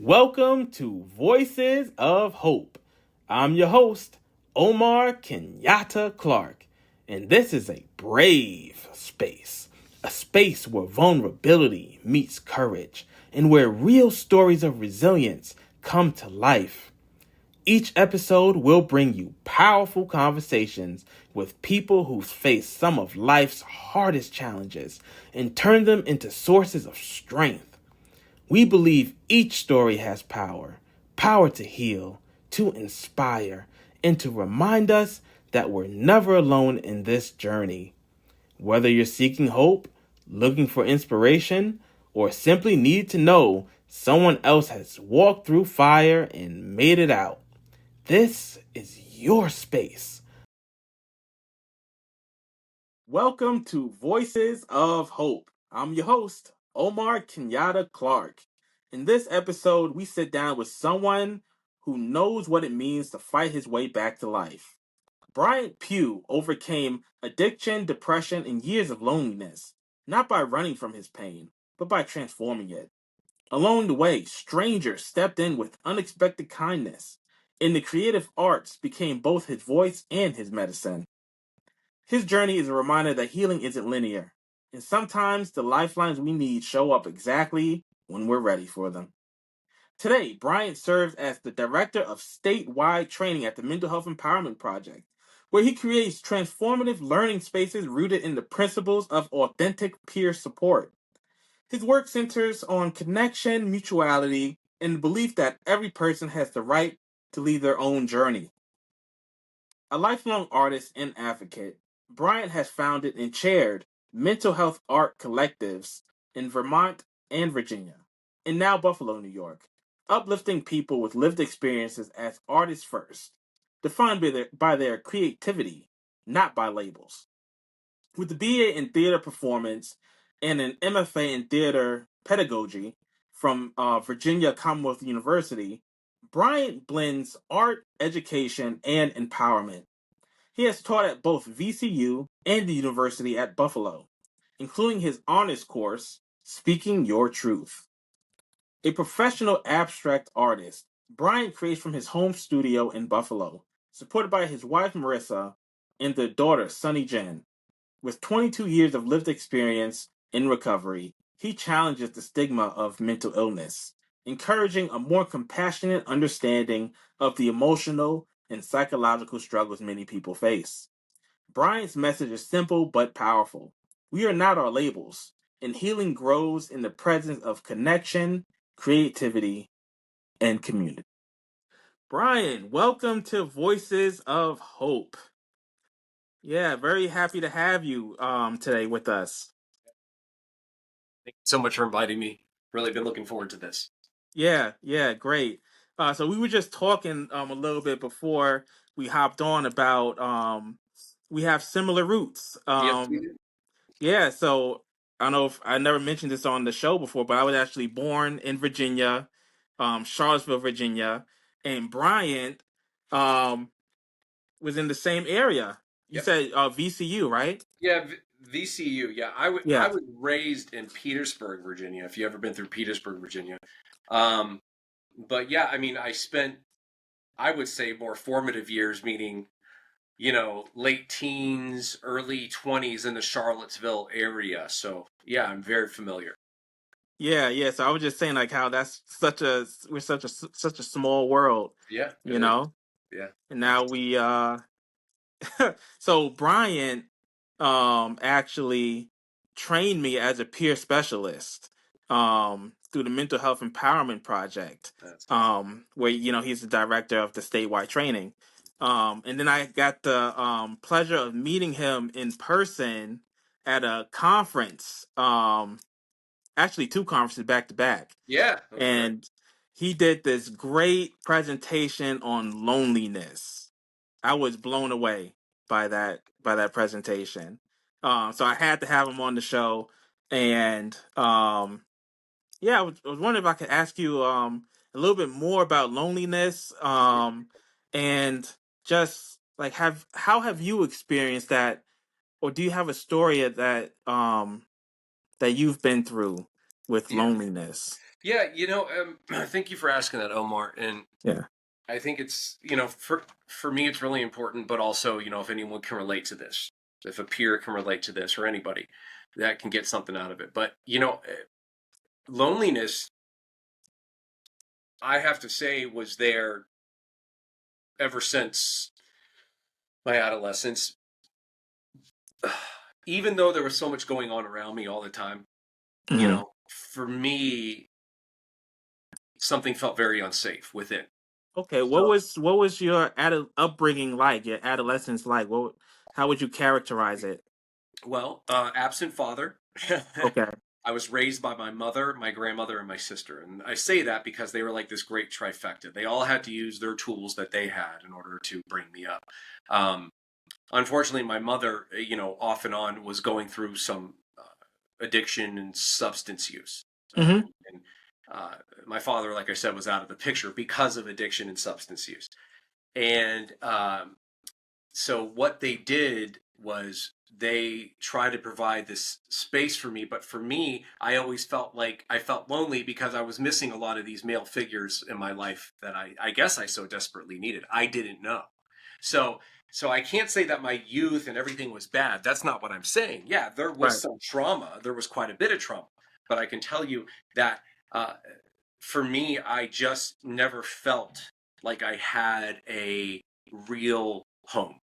Welcome to Voices of Hope. I'm your host, Omar Kenyatta Clark, and this is a brave space, a space where vulnerability meets courage, and where real stories of resilience come to life. Each episode will bring you powerful conversations with people who face some of life's hardest challenges and turn them into sources of strength. We believe each story has power to heal, to inspire, and to remind us that we're never alone in this journey. Whether you're seeking hope, looking for inspiration, or simply need to know someone else has walked through fire and made it out, this is your space. Welcome to Voices of Hope. I'm your host, Omar Kenyatta Clark. In this episode, we sit down with someone who knows what it means to fight his way back to life. Bryant Pugh overcame addiction, depression, and years of loneliness, not by running from his pain, but by transforming it. Along the way, strangers stepped in with unexpected kindness, and the creative arts became both his voice and his medicine. His journey is a reminder that healing isn't linear, and sometimes the lifelines we need show up exactly when we're ready for them. Today, Bryant serves as the Director of Statewide Training at the Mental Health Empowerment Project, where he creates transformative learning spaces rooted in the principles of authentic peer support. His work centers on connection, mutuality, and the belief that every person has the right to lead their own journey. A lifelong artist and advocate, Bryant has founded and chaired mental health art collectives in Vermont and Virginia, and now Buffalo, New York, uplifting people with lived experiences as artists first, defined by their creativity, not by labels. With a BA in theater performance and an MFA in theater pedagogy from Virginia Commonwealth University, Bryant blends art, education, and empowerment. He has taught at both VCU and the University at Buffalo, including his honors course, Speaking Your Truth. A professional abstract artist, Bryant creates from his home studio in Buffalo, supported by his wife Marissa and their daughter Sunny Jen. With 22 years of lived experience in recovery, he challenges the stigma of mental illness, encouraging a more compassionate understanding of the emotional and psychological struggles many people face. Bryant's message is simple but powerful. We are not our labels, and healing grows in the presence of connection, creativity, and community. Brian, welcome to Voices of Hope. Yeah, very happy to have you today with us. Thank you so much for inviting me. Really been looking forward to this. Yeah, great. So we were just talking a little bit before we hopped on about we have similar roots. Yes, we do. Yeah, so I don't know if I never mentioned this on the show before, but I was actually born in Virginia, Charlottesville, Virginia, and Bryant was in the same area. You Yep. said VCU, right? Yeah, VCU. Yeah, I Yeah. was raised in Petersburg, Virginia. If you ever been through Petersburg, Virginia. Um, but yeah, I mean, I would say more formative years, meaning, late teens, early 20s in the Charlottesville area. So yeah, I'm very familiar. Yeah. So I was just saying like how that's we're such a small world, Yeah, you it is. know? Yeah. And now we so Bryant actually trained me as a peer specialist through the Mental Health Empowerment Project, That's awesome. where he's the director of the statewide training. And then I got the pleasure of meeting him in person at a conference, actually two conferences back to back. Yeah, that was great. And he did this great presentation on loneliness. I was blown away by that presentation. So I had to have him on the show, and I was wondering if I could ask you a little bit more about loneliness, and just like how have you experienced that, or do you have a story that that you've been through with Yeah. loneliness? Yeah, thank you for asking that, Omar. And Yeah. I think it's, for me, it's really important, but also, if anyone can relate to this, if a peer can relate to this or anybody that can get something out of it. But, loneliness, I have to say, was there ever since my adolescence. Even though there was so much going on around me all the time, Hmm. for me, something felt very unsafe within. Okay. So, What was your upbringing like? Your adolescence like? How would you characterize it? well, absent father. Okay. I was raised by my mother, my grandmother, and my sister. And I say that because they were like this great trifecta. They all had to use their tools that they had in order to bring me up. Um, Unfortunately, my mother, off and on was going through some addiction and substance use. Hmm. And my father, like I said, was out of the picture because of addiction and substance use. And so what they did was they tried to provide this space for me. But for me, I always felt like I felt lonely because I was missing a lot of these male figures in my life that I guess I so desperately needed. I didn't know. So so I can't say that my youth and everything was bad. That's not what I'm saying. Yeah, there was Right. some trauma. There was quite a bit of trauma. But I can tell you that uh, for me, I just never felt like I had a real home.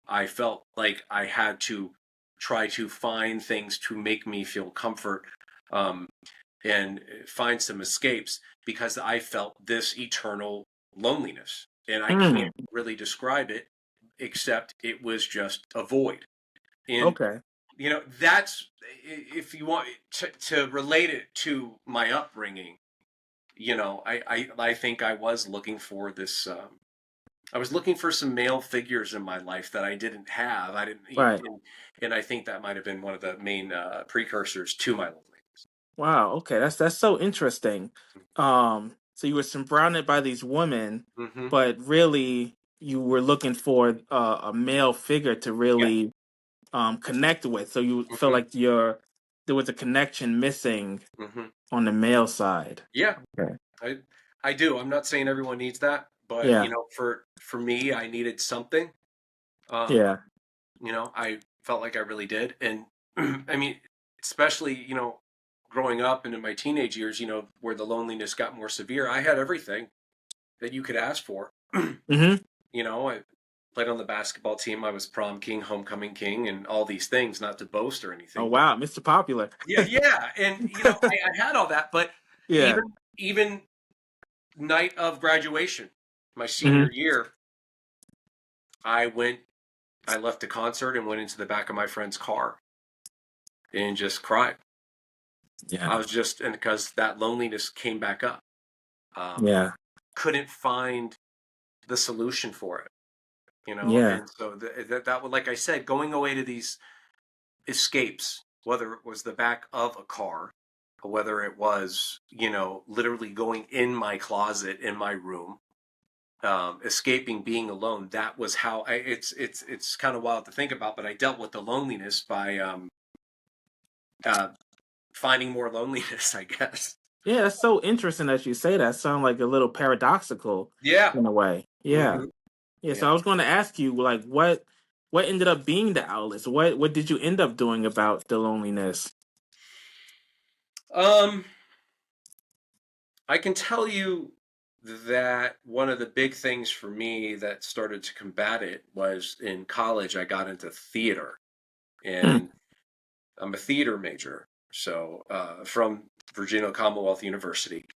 I felt like I had to try to find things to make me feel comfort, um, and find some escapes because I felt this eternal loneliness. And I can't Mm. really describe it except it was just a void. And, Okay. that's, if you want to relate it to my upbringing, I think I was looking for this. I was looking for some male figures in my life that I didn't have. I didn't, Right. and I think that might have been one of the main precursors to my loneliness. Wow. Okay. That's so interesting. So you were surrounded by these women, Mm-hmm. but really you were looking for a male figure to Yeah. really connect with. So you felt Mm-hmm. like there was a connection missing Mm-hmm. on the male side. Yeah. Okay. I I do. I'm not saying everyone needs that, but Yeah. for me, I needed something. Um, Yeah. I felt like I really did, and I mean, especially growing up and in my teenage years, where the loneliness got more severe. I had everything that you could ask for. Hmm. I played on the basketball team. I was prom king, homecoming king, and all these things. Not to boast or Oh anything, but wow, Mr. Popular. yeah, yeah. And I had all that, but Yeah. even night of graduation, my Hmm. senior year, I went. I left the concert and went into the back of my friend's car and just cried. I Yeah. was just, and because that loneliness came back up, um, Yeah. couldn't find the solution for it, Yeah. and so that would, like I said, going away to these escapes, whether it was the back of a car, or whether it was, literally going in my closet in my room, escaping being alone. That was how it's kind of wild to think about, but I dealt with the loneliness by uh, finding more loneliness, I guess. Yeah, that's so interesting that you say that. Sound like a little paradoxical Yeah. in a way. Yeah. Hmm. Yeah. Yeah. So I was going to ask you, like, what ended up being the outlets? What did you end up doing about the loneliness? Um, I can tell you that one of the big things for me that started to combat it was in college. I got into theater, Hmm. and I'm a theater major, so from Virginia Commonwealth University,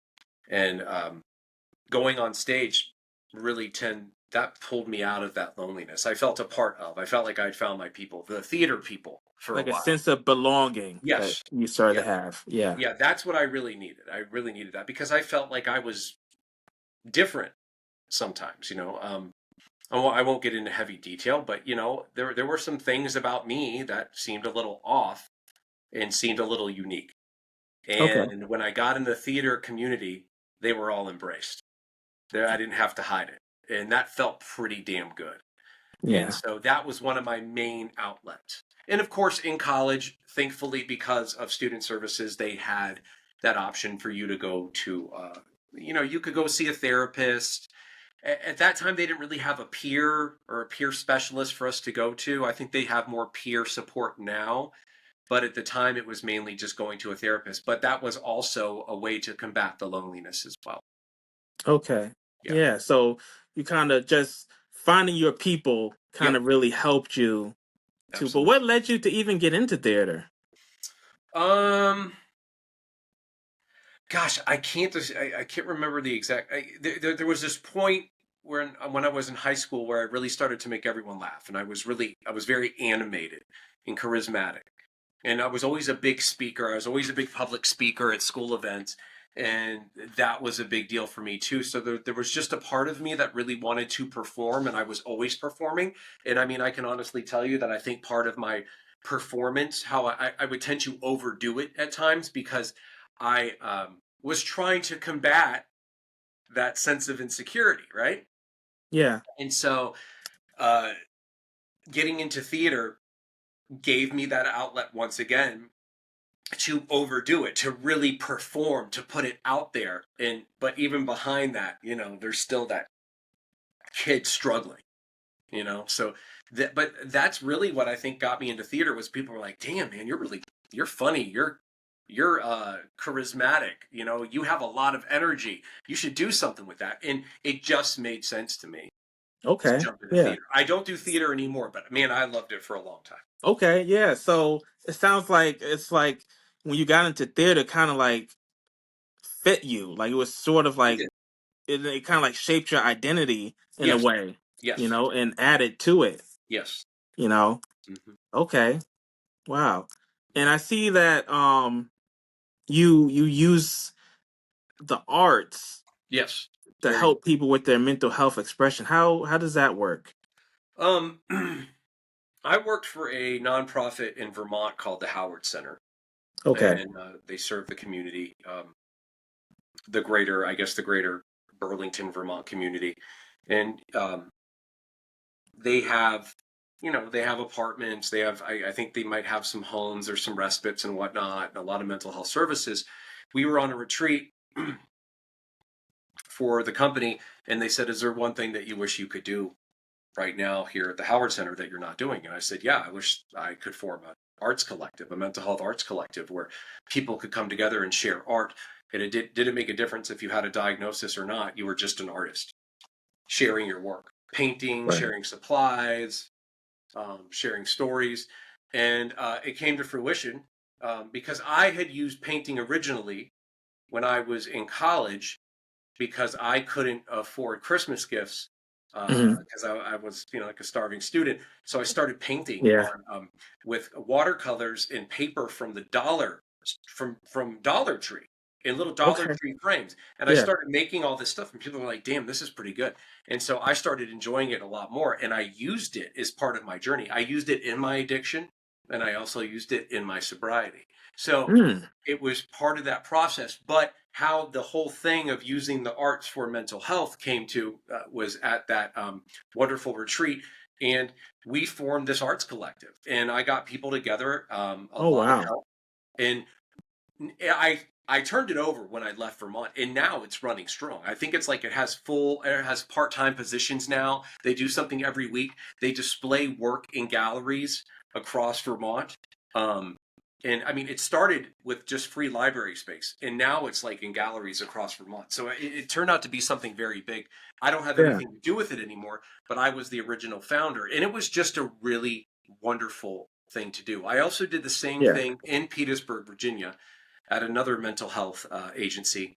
and going on stage really that pulled me out of that loneliness. I felt a part of. I felt like I'd found my people, the theater people, for a Like a while. sense of belonging that Yes, you started to yeah, have. Yeah. yeah. That's what I really needed. I really needed that because I felt like I was different sometimes. I won't get into heavy detail, but there were some things about me that seemed a little off and seemed a little unique. Okay. And when I got in the theater community, they were all embraced. There, I didn't have to hide it, and that felt pretty damn good. And Yeah. so that was one of my main outlets. And of course, in college, thankfully, because of student services, they had that option for you to go to, you could go see a therapist. At that time, they didn't really have a peer or a peer specialist for us to go to. I think they have more peer support now, but at the time, it was mainly just going to a therapist. But that was also a way to combat the loneliness as well. Okay. Yeah. Yeah. So you kind of just finding your people kind Yep. of really helped you to. But Absolutely. what led you to even get into theater? Um, Gosh, I can't remember the exact. There was this point when I was in high school where I really started to make everyone laugh, and I was very animated and charismatic, and I was always a big speaker. I was always a big public speaker at school events, and that was a big deal for me too. So there was just a part of me that really wanted to perform, and I was always performing. And I mean, I can honestly tell you that I think part of my performance, how I would tend to overdo it at times because I was trying to combat that sense of insecurity, right? Yeah. And so uh, getting into theater gave me that outlet once again to overdo it, to really perform, to put it out there. And but even behind that, there's still that kid struggling, So but that's really what I think got me into theater was people were like, "Damn, man, you're funny. You're charismatic. You have a lot of energy. You should do something with that." And it just made sense to me to Okay. jump into Yeah. theater. I don't do theater anymore, but man, I loved it for a long time. Okay. Yeah. So it sounds like it's like when you got into theater, kind of like fit you. Like it was sort of It like did. it kind of like shaped your identity in a Yes. way, Yes. and added to it. Yes. You know. Hmm. Okay. Wow. And I see that you use the arts Yes. to Very. help people with their mental health expression. How does that work? Um, I worked for a nonprofit in Vermont called the Howard Center, Okay. and they serve the community, the greater Burlington, Vermont community, and they have, they have apartments. They have, I think they might have some homes or some respites and whatnot, and a lot of mental health services. We were on a retreat for the company, and they said, "Is there one thing that you wish you could do right now here at the Howard Center that you're not doing?" And I said, "Yeah, I wish I could form an arts collective, a mental health arts collective where people could come together and share art. And it didn't make a difference if you had a diagnosis or not. You were just an artist sharing your work, painting, Right. sharing supplies, sharing stories." And it came to fruition because I had used painting originally when I was in college because I couldn't afford Christmas gifts Hmm. because I was, like a starving student. So I started painting Yeah. on with watercolors and paper from the from Dollar Tree in little Dollar Okay. Tree frames. And I Yeah. started making all this stuff, and people were like, "Damn, this is pretty good." And so I started enjoying it a lot more, and I used it as part of my journey. I used it in my addiction, and I also used it in my sobriety. So Mm. it was part of that process. But how the whole thing of using the arts for mental health came to was at that wonderful retreat. And we formed this arts collective, and I got people together, a Oh lot of wow. help. And I turned it over when I left Vermont, and now it's running strong. I think it's like it has part-time positions now. They do something every week. They display work in galleries across Vermont. Um, and I mean, it started with just free library space, and now it's like in galleries across Vermont. So it turned out to be something very big. I don't have Yeah. anything to do with it anymore, but I was the original founder, and it was just a really wonderful thing to do. I also did the same Yeah. thing in Petersburg, Virginia, at another mental health agency,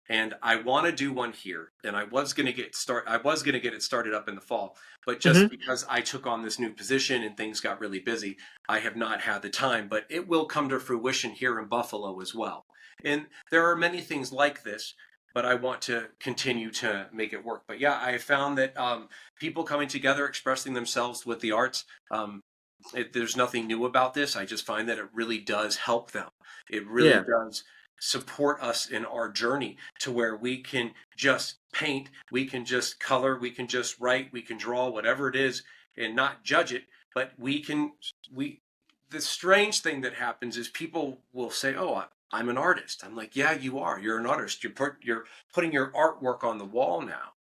and I want to do one here. And I was going to get it started up in the fall, but just Hmm. because I took on this new position and things got really busy, I have not had the time. But it will come to fruition here in Buffalo as well. And there are many things like this, but I want to continue to make it work. But yeah, I found that people coming together, expressing themselves with the arts. There's nothing new about this. I just find that it really does help them. It really Yeah. does support us in our journey to where we can just paint, we can just color, we can just write, we can draw, whatever it is, and not judge it. But we, the strange thing that happens is people will say, "Oh, I'm an artist. I'm like, yeah, you are. You're an artist. You're putting your artwork on the wall now,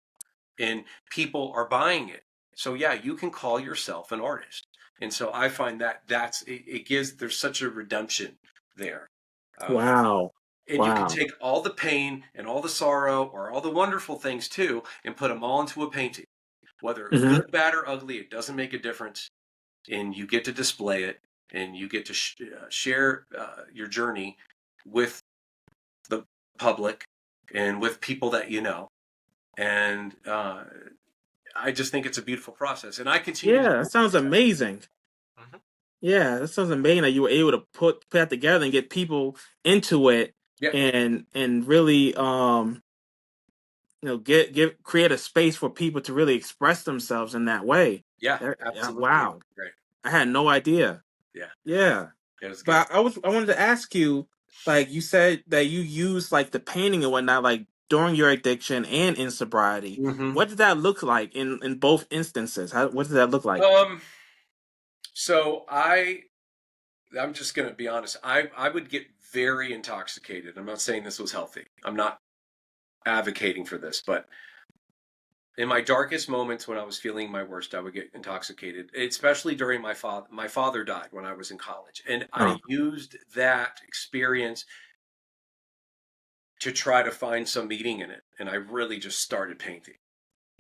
and people are buying it. So yeah, you can call yourself an artist. And so I find that it gives, there's such a redemption there. Um, Wow. and you can Wow. take all the pain and all the sorrow or all the wonderful things too and put them all into a painting, whether Hmm. good, bad, or ugly. It doesn't make a difference. And you get to display it, and you get to share your journey with the public and with people that you know. And I just think it's a beautiful process, and I continue to Yeah, do that sounds it. amazing. Mhm. Yeah, that sounds amazing that you were able to put that together and get people into it Yeah, and really get create a space for people to really express themselves in that way. yeah, Yeah, absolutely. wow. Great. I had no idea. Yeah, Yeah. it was good. But I wanted to ask you, like you said that you use like the painting and whatnot, like during your addiction and in sobriety. Hmm. What did that look like in both instances? What did that look like? Um, so I'm just gonna be honest. I would get very intoxicated. I'm not saying this was healthy. I'm not advocating for this, but in my darkest moments when I was feeling my worst, I would get intoxicated, especially during my father died when I was in college. And Oh, I used that experience to try to find some meaning in it. And I really just started painting.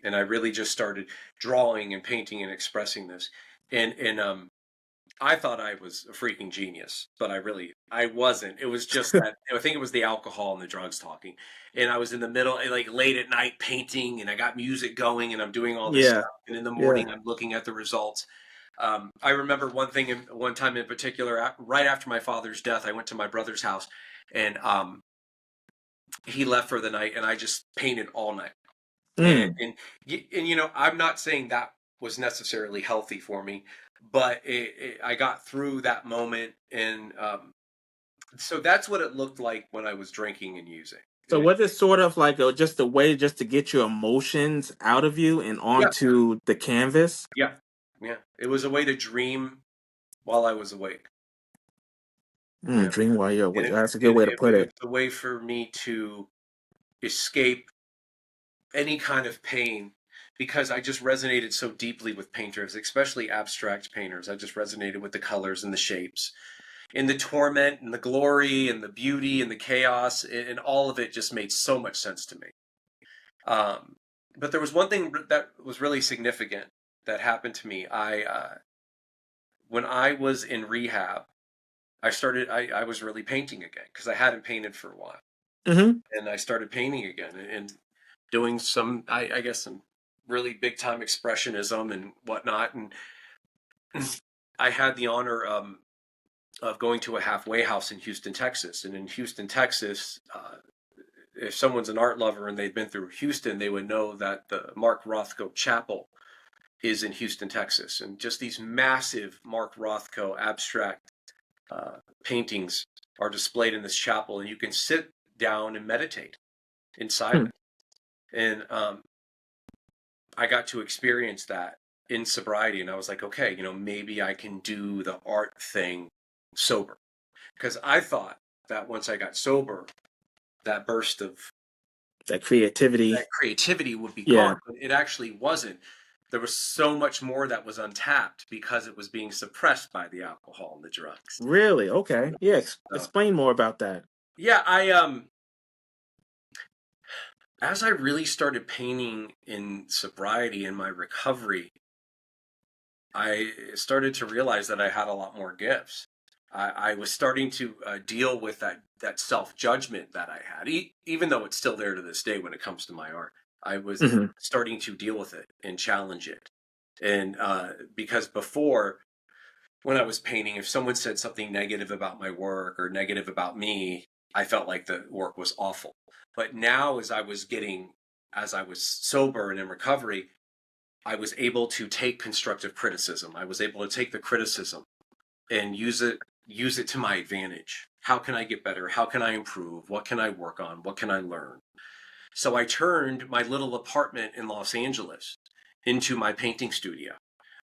And I really just started drawing and painting and expressing this. And I thought I was a freaking genius, but I wasn't. It was just that I think it was the alcohol and the drugs talking. And I was in the middle, like late at night painting, and I got music going, and I'm doing all this yeah, stuff. And in the yeah, morning, I'm looking at the results. I remember one time in particular, right after my father's death, I went to my brother's house, and he left for the night, and I just painted all night. And mm. and and I'm not saying that was necessarily healthy for me, but I got through that moment, and so that's what it looked like when I was drinking and using. So was it sort of like just a way just to get your emotions out of you and Yeah, onto the canvas? yeah, yeah. It was a way to dream while I was awake. Yeah, Dream while you're and awake. That's a good way to put it it. was a way for me to escape any kind of pain because I just resonated so deeply with painters, especially abstract painters. I just resonated with the colors and the shapes and the torment and the glory and the beauty and the chaos, and all of it just made so much sense to me. Um, but there was one thing that was really significant that happened to me. When I was in rehab, I was really painting again because I hadn't painted for a while, Hmm. and I started painting again and doing some, I guess, some really big time expressionism and whatnot. And I had the honor of going to a halfway house in Houston, Texas. And in Houston, Texas, if someone's an art lover and they've been through Houston, they would know that the Mark Rothko Chapel is in Houston, Texas. And just these massive Mark Rothko abstract paintings are displayed in this chapel, and you can sit down and meditate in silence. And I got to experience that in sobriety, and I was like, okay, maybe I can do the art thing sober. Because I thought that once I got sober, that burst of That creativity. that creativity would be Yeah. gone. But it actually wasn't. There was so much more that was untapped because it was being suppressed by the alcohol and the drugs. Really? Okay. Yeah. So, Explain more about that. yeah, as I really started painting in sobriety in my recovery, I started to realize that I had a lot more gifts. I was starting to deal with that self judgment that I had, even though it's still there to this day when it comes to my art. I was Hmm. starting to deal with it and challenge it, and because before, when I was painting, if someone said something negative about my work or negative about me, I felt like the work was awful. But now, as I was sober and in recovery, I was able to take constructive criticism. I was able to take the criticism and use it to my advantage. How can I get better? How can I improve? What can I work on? What can I learn? So I turned my little apartment in Los Angeles into my painting studio.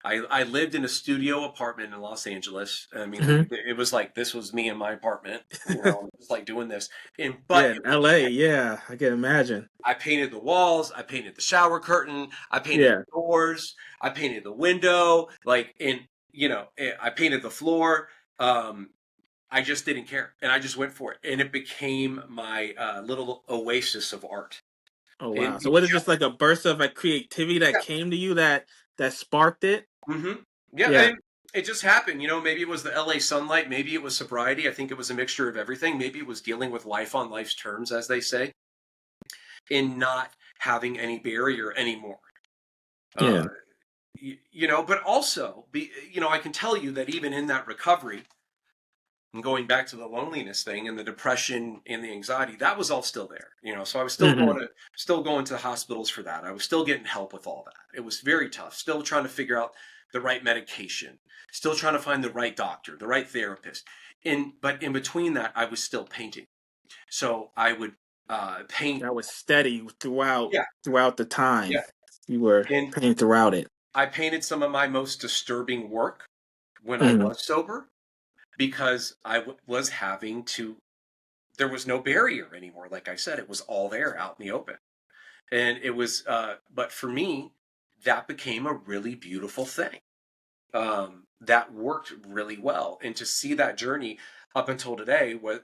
I lived in a studio apartment in Los Angeles. I mean, Hmm. it was like this was me in my apartment. It was like doing this. Yeah, But in LA. Yeah, I can imagine. I painted the walls, I painted the shower curtain, I painted Yeah. the doors, I painted the window, I painted the floor. Um, I just didn't care, and I just went for it, and it became my little oasis of art. Oh And wow. So what is just like a burst of like creativity that yeah, came to you that sparked it? yeah, Yeah. and it just happened. Maybe it was the LA sunlight, maybe it was sobriety. I think it was a mixture of everything. Maybe it was dealing with life on life's terms, as they say, and not having any barrier anymore. Uh, Yeah. but also, I can tell you that even in that recovery, and going back to the loneliness thing and the depression and the anxiety, that was all still there. So I was Hmm. still going to hospitals for that. I was still getting help with all that. It was very tough. Still trying to figure out the right medication. Still trying to find the right doctor, the right therapist. But in between that, I was still painting. So I would paint. That was steady Yeah, throughout the time. yeah. You were And painting throughout it. I painted some of my most disturbing work when I Hmm. was sober because was having to, there was no barrier anymore. Like I said, it was all there out in the open. And it was, but for me, that became a really beautiful thing. That worked really well. And to see that journey up until today was,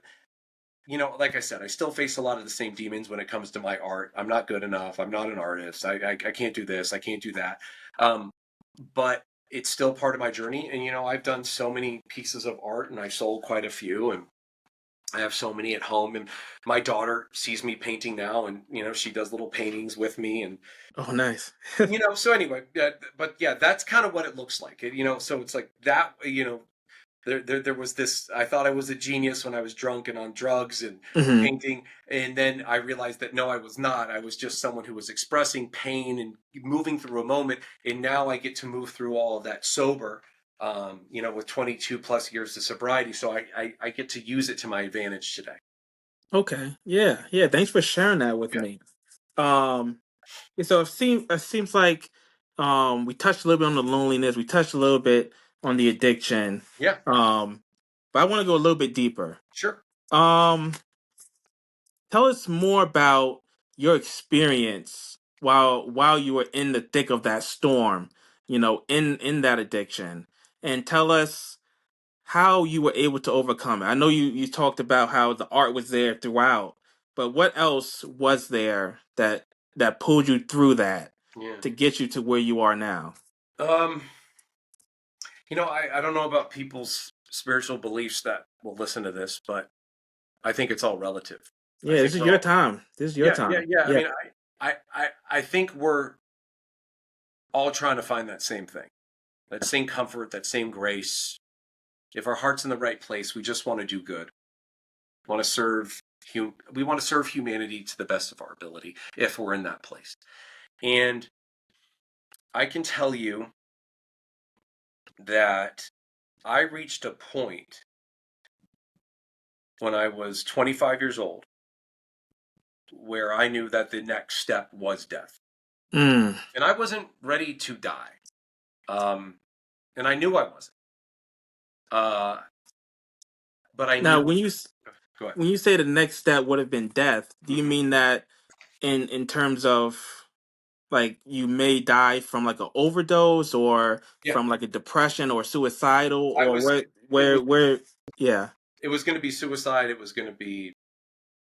like I said, I still face a lot of the same demons when it comes to my art. I'm not good enough. I'm not an artist. I can't do this. I can't do that. Um, but it's still part of my journey. And, I've done so many pieces of art and I've sold quite a few. And I have so many at home. And my daughter sees me painting now. And, she does little paintings with me. And, Oh, nice. so anyway, but yeah, that's kind of what it looks like. So it's like that, there was this, I thought I was a genius when I was drunk and on drugs and Hmm. painting, and then I realized that no, I was not. I was just someone who was expressing pain and moving through a moment, and now I get to move through all of that sober, with 22 plus years of sobriety, so I get to use it to my advantage today. Okay. Yeah. Yeah. Thanks for sharing that with Yeah, me. Um, yeah, so it seems like we touched a little bit on the loneliness, we touched a little bit on the addiction. yeah, Um, but I want to go a little bit deeper. sure. Um, Tell us more about your experience while you were in the thick of that storm, in that addiction. And tell us how you were able to overcome it. I know you talked about how the art was there throughout, but what else was there that pulled you through that Yeah. to get you to where you are now? Um, I don't know about people's spiritual beliefs that will listen to this, but I think it's all relative. I Yeah, think this is we're your all, time. This is your yeah, yeah, time. yeah. I Yeah. mean, I think we're all trying to find that same thing, that same comfort, that same grace. If our heart's in the right place, we just want to do good. Want to serve we want to serve humanity to the best of our ability if we're in that place. And I can tell you that I reached a point when I was 25 years old where I knew that the next step was death. Mm. And I wasn't ready to die. Um, and I knew I wasn't. Uh, but I Now, knew. Go ahead. when you say the next step would have been death, do you Hmm. mean that in terms of like you may die from like an overdose or Yeah, from like a depression or suicidal I or was. where It was. where yeah. It was going to be suicide. It was going to be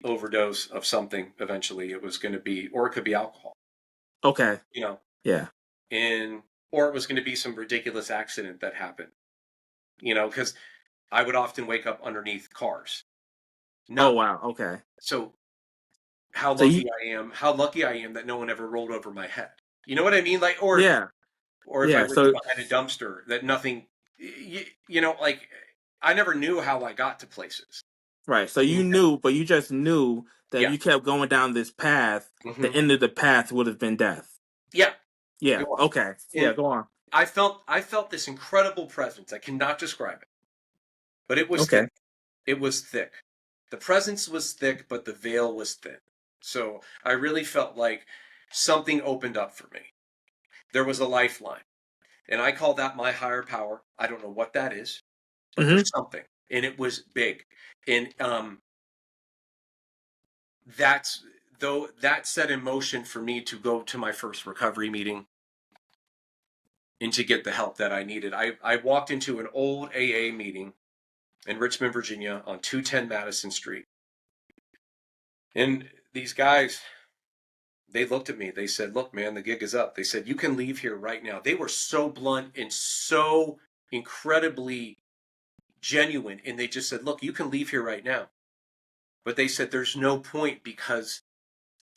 overdose of something. Eventually, it was going to be, or it could be alcohol. Okay. You know, Yeah. and or it was going to be some ridiculous accident that happened. Because I would often wake up underneath cars. Oh Not wow. Okay. so. So you How lucky I am that no one ever rolled over my head. You know what I mean? Like, yeah. or if I Yeah. wake up So behind a dumpster, that nothing. Like I never knew how I got to places. right. So you knew, but you just knew that if Yeah. you kept going down this path, the Hmm. end of the path would have been death. Yeah. Yeah. It was. Okay. Yeah, And go on. I felt this incredible presence. I cannot describe it, but it was Okay. thick. It was thick. The presence was thick, but the veil was thin. So I really felt like something opened up for me. There was a lifeline. And I call that my higher power. I don't know what that is, but Mm-hmm. there's something. And it was big. And that's though that set in motion for me to go to my first recovery meeting and to get the help that I needed. I walked into an old AA meeting in Richmond, Virginia on 210 Madison Street. And these guys, they looked at me. They said, "Look, man, the gig is up." They said, "You can leave here right now." They were so blunt and so incredibly genuine. And they just said, "Look, you can leave here right now." But they said, "There's no point because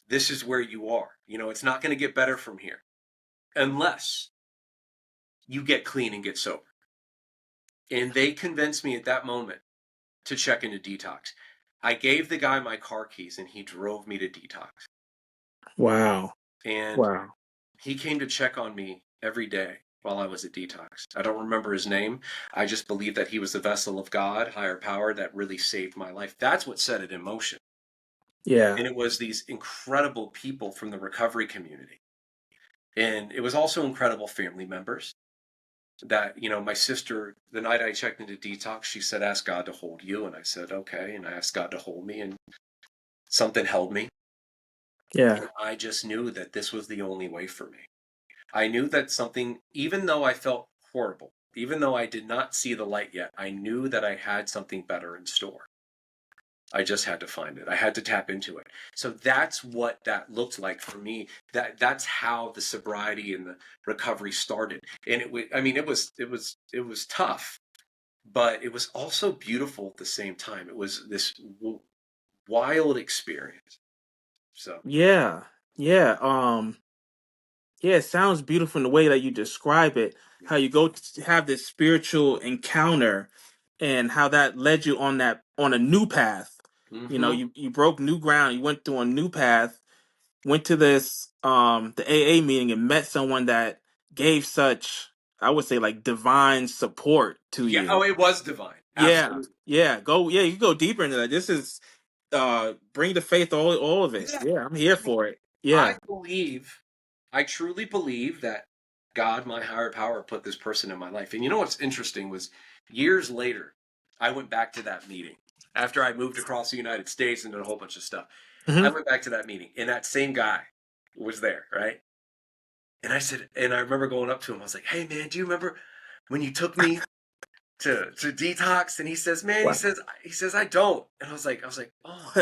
this is where you are. You know, it's not going to get better from here unless you get clean and get sober." And they convinced me at that moment to check into detox. I gave the guy my car keys and he drove me to detox. Wow. And Wow. he came to check on me every day while I was at detox. I don't remember his name. I just believe that he was the vessel of God, higher power, that really saved my life. That's what set it in motion. Yeah. And it was these incredible people from the recovery community. And it was also incredible family members that, you know, my sister, the night I checked into detox, she said, "Ask God to hold you." And I said, "Okay." And I asked God to hold me, and something held me. Yeah. And I just knew that this was the only way for me. I knew that something, even though I felt horrible, even though I did not see the light yet, I knew that I had something better in store. I just had to find it. I had to tap into it. So that's what that looked like for me. That's how the sobriety and the recovery started. And it was, I mean, it was tough, but it was also beautiful at the same time. It was this wild experience. So, Yeah. Yeah. Yeah, it sounds beautiful in the way that you describe it. yeah. How you go to have this spiritual encounter, and how that led you on a new path. You know, Mm-hmm. you broke new ground. You went through a new path. Went to this the AA meeting and met someone that gave such, I would say, like divine support to Yeah. Oh, you. it was divine. Yeah. Absolutely. Yeah. Go. Yeah. You go deeper into that. This is bring the faith, all of it. Yeah. Yeah, I'm here I mean, for it. Yeah. I believe, I truly believe that God, my higher power, put this person in my life. And you know what's interesting was years later, I went back to that meeting after I moved across the United States and did a whole bunch of stuff. I Hmm. went back to that meeting, and that same guy was there, right? And I said, and I remember going up to him. I was like, "Hey, man, do you remember when you took me to detox?" And he says, "Man," Wow. he says, "I don't." And I was like, "Oh."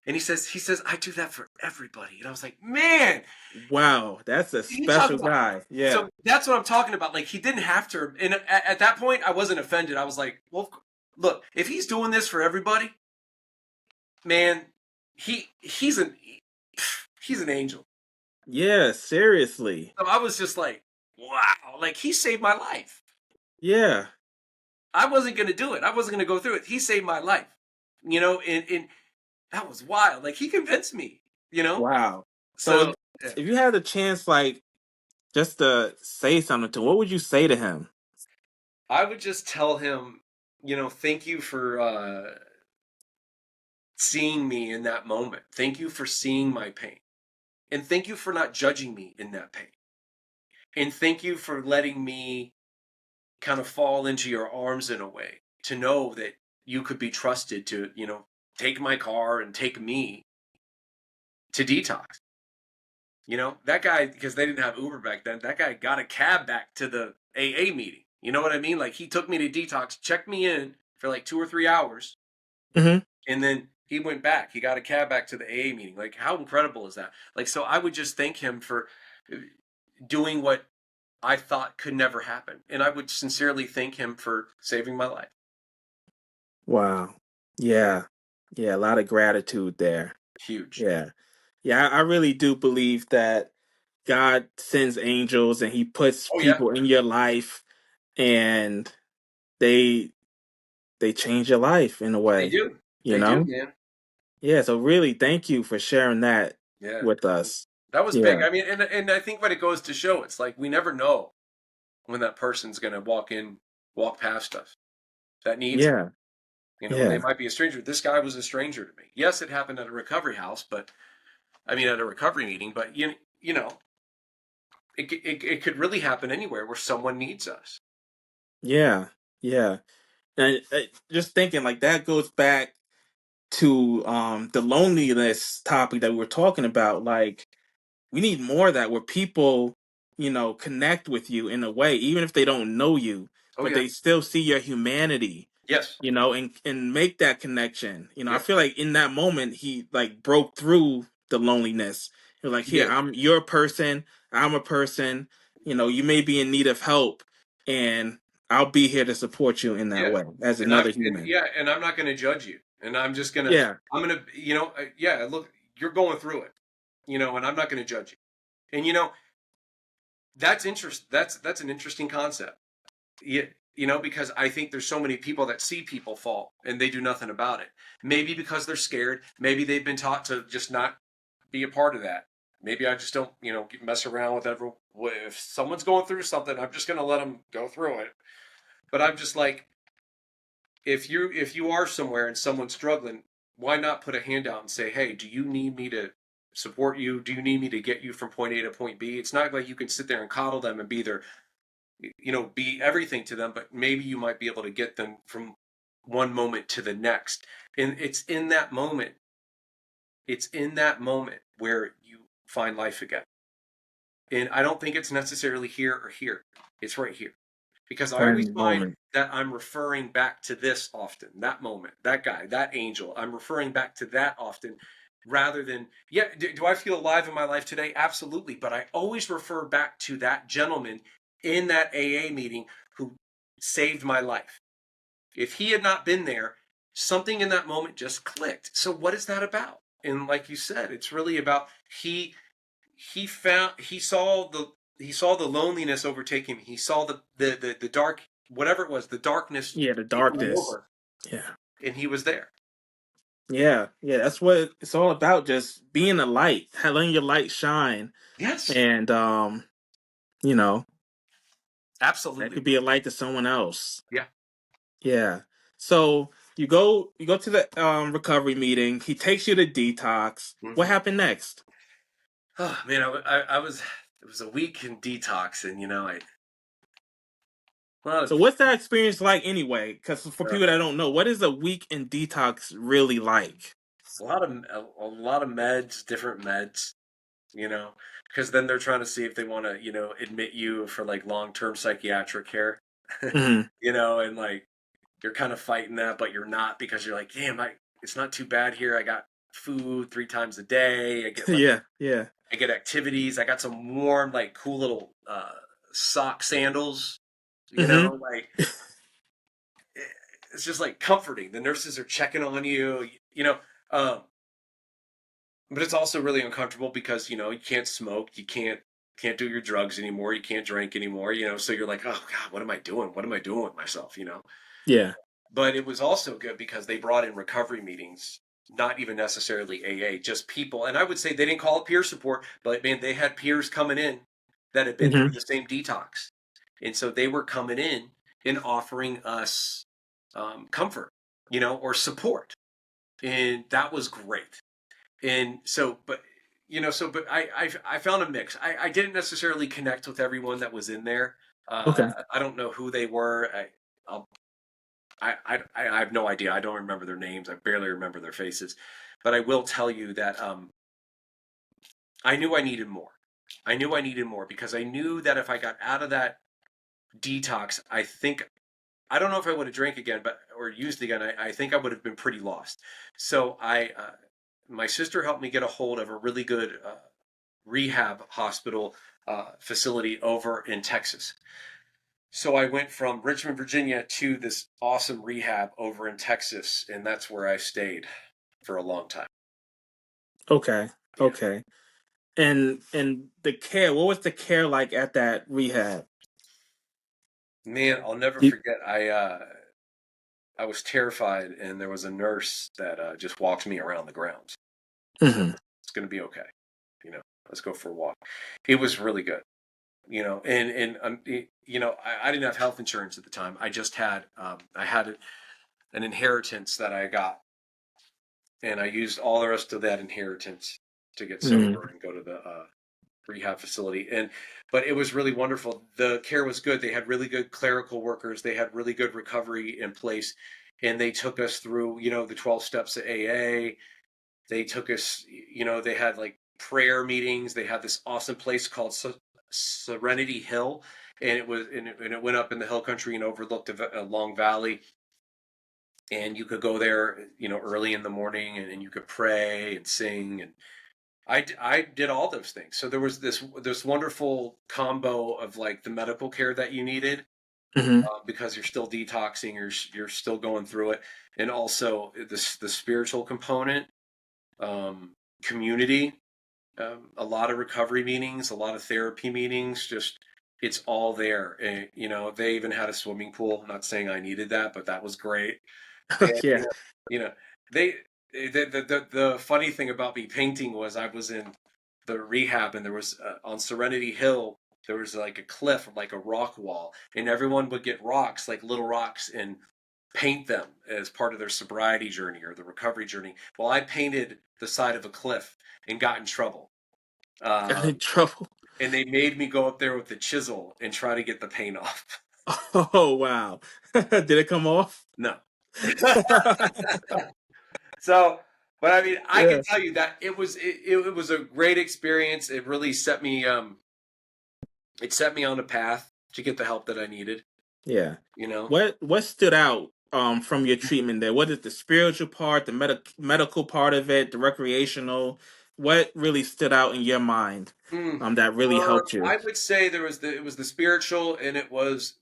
And he says, "I do that for everybody." And I was like, "Man, Wow. That's a you talk special about." guy. Yeah. So that's what I'm talking about. Like, he didn't have to. And at that point, I wasn't offended. I was like, "Well, look, if he's doing this for everybody, man, he's an angel." Yeah. Seriously. So I was just like, "Wow!" Like, he saved my life. Yeah. I wasn't going to do it. I wasn't going to go through it. He saved my life. And that was wild. Like, he convinced me. You know. Wow. So So yeah. if you had a chance, like, just to say something to him, what would you say to him? I would just tell him, thank you for seeing me in that moment. Thank you for seeing my pain. And thank you for not judging me in that pain. And thank you for letting me kind of fall into your arms in a way to know that you could be trusted to, take my car and take me to detox. That guy, because they didn't have Uber back then, that guy got a cab back to the AA meeting. You know what I mean? Like, he took me to detox, checked me in for like 2 or 3 hours, Hmm. and then he went back. He got a cab back to the AA meeting. Like, how incredible is that? Like, so I would just thank him for doing what I thought could never happen. And I would sincerely thank him for saving my life. Wow. Yeah. Yeah. A lot of gratitude there. Huge. Yeah. Yeah. I really do believe that God sends angels and he puts Oh, yeah. people in your life, and they they change your life in a They way, do. you They do, know? man. Yeah, so really thank you for sharing that Yeah. with us. That was big. Yeah. I mean, and I think what it goes to show, it's like we never know when that person's going to walk past us that needs it. Yeah. They Yeah. might be a stranger. This guy was a stranger to me. Yes, it happened at a recovery house, but I mean, at a recovery meeting, but you know, it could really happen anywhere where someone needs us. Yeah, yeah. And just thinking like that goes back to the loneliness topic that we were talking about. Like we need more of that where people, connect with you in a way, even if they don't know you, Oh but yeah. they still see your humanity, Yes. and make that connection. I Yep. feel like in that moment he like broke through the loneliness. He was like, He here, did. I'm your person, I'm a person, you may be in need of help, and I'll be here to support you in that Yeah. way as another human. And I'm not going to judge you. And Yeah. I'm going to, yeah, look, you're going through it, and I'm not going to judge you. And that's an interesting concept. Yeah, because I think there's so many people that see people fall and they do nothing about it. Maybe because they're scared. Maybe they've been taught to just not be a part of that. Maybe I just don't, mess around with everyone. If someone's going through something, I'm just going to let them go through it. But I'm just like, if you are somewhere and someone's struggling, why not put a hand out and say, hey, do you need me to support you? Do you need me to get you from point A to point B? It's not like you can sit there and coddle them and be everything to them, but maybe you might be able to get them from one moment to the next. And it's in that moment where you find life again. And I don't think it's necessarily here or here. It's right here. Because I always Present find moment. that I'm referring back to this often, that moment, that guy, that angel. I'm referring back to that often rather than, yeah, do I feel alive in my life today? Absolutely. But I always refer back to that gentleman in that AA meeting who saved my life. If he had not been there, something in that moment just clicked. So what is that about? And like you said, it's really about he saw the loneliness overtake him. He saw the dark, whatever it was, the darkness Yeah, the taking him darkness. over, Yeah. and he was there. Yeah, yeah, that's what it's all about. Just being a light, letting your light shine, Yes, and you know, that absolutely. could be a light to someone else. Yeah. Yeah. So you go to the recovery meeting. He takes you to detox. What Hmm. happened next? Oh man, I was it was a week in detox, and a lot So of what's that experience like anyway? Because for uh, people that don't know, what is a week in detox really like? a lot of meds, different meds. Because then they're trying to see if they want to admit you for like long-term psychiatric care. Hmm. And like you're kind of fighting that, but you're not because you're like, damn, it's not too bad here. I got food 3 times a day. Yeah, yeah. I get activities. I got some warm, like cool little sock sandals. Hmm. Like it's just like comforting. The nurses are checking on you. Um, but it's also really uncomfortable because you can't smoke, you can't do your drugs anymore, you can't drink anymore. So you're like, oh God, what am I doing? What am I doing with myself? Yeah. But it was also good because they brought in recovery meetings, not even necessarily AA, just people. And I would say they didn't call it peer support, but man, they had peers coming in that had been through Hmm. the same detox. And so they were coming in and offering us comfort, or support. And that was great. And so, but I found a mix. I didn't necessarily connect with everyone that was in there. Okay. I don't know who they were. I'll I have no idea. I don't remember their names. I barely remember their faces. But I will tell you that I knew I needed more. I knew I needed more because I knew that if I got out of that detox, I don't know if I would have drank again, but or used again. I think I would have been pretty lost. So my sister helped me get a hold of a really good rehab hospital facility over in Texas. So I went from Richmond, Virginia to this awesome rehab over in Texas, and that's where I stayed for a long time. Okay. Yeah. Okay. And the care, what was the care like at that rehab? Man, I'll never You, forget. I was terrified, and there was a nurse that just walked me around the grounds. hmm. It's going to be okay. Let's go for a walk. It was really good. I didn't have health insurance at the time. I just had I had an inheritance that I got, and I used all the rest of that inheritance to get Hmm. sober and go to the rehab facility. But it was really wonderful. The care was good. They had really good clerical workers. They had really good recovery in place. And they took us through, the 12 steps of AA. They took us, they had like prayer meetings. They had this awesome place called Serenity Hill. And it went up in the hill country and overlooked a long valley. And you could go there, early in the morning, and you could pray and sing. And I did all those things. So there was this wonderful combo of like the medical care that you needed, Mm-hmm. because you're still detoxing, you're still going through it, and also the spiritual component, community, a lot of recovery meetings, a lot of therapy meetings. Just it's all there. And, they even had a swimming pool. I'm not saying I needed that, but that was great. And Yeah. you know, they the funny thing about me painting was I was in the rehab, and there was on Serenity Hill there was like a cliff, like a rock wall, and everyone would get rocks, like little rocks, and paint them as part of their sobriety journey or the recovery journey. Well, I painted the side of a cliff and got in trouble. Got in Um, trouble. and they made me go up there with the chisel and try to get the paint off. Oh wow. Did it come off? No. So, but I mean, I can Yeah. tell you that it was a great experience. It really set me on a path to get the help that I needed. Yeah. You know, What stood out from your treatment there? What is the spiritual part, the medical part of it, the recreational? What really stood out in your mind mm. that really helped you? I would say it was the spiritual, and it was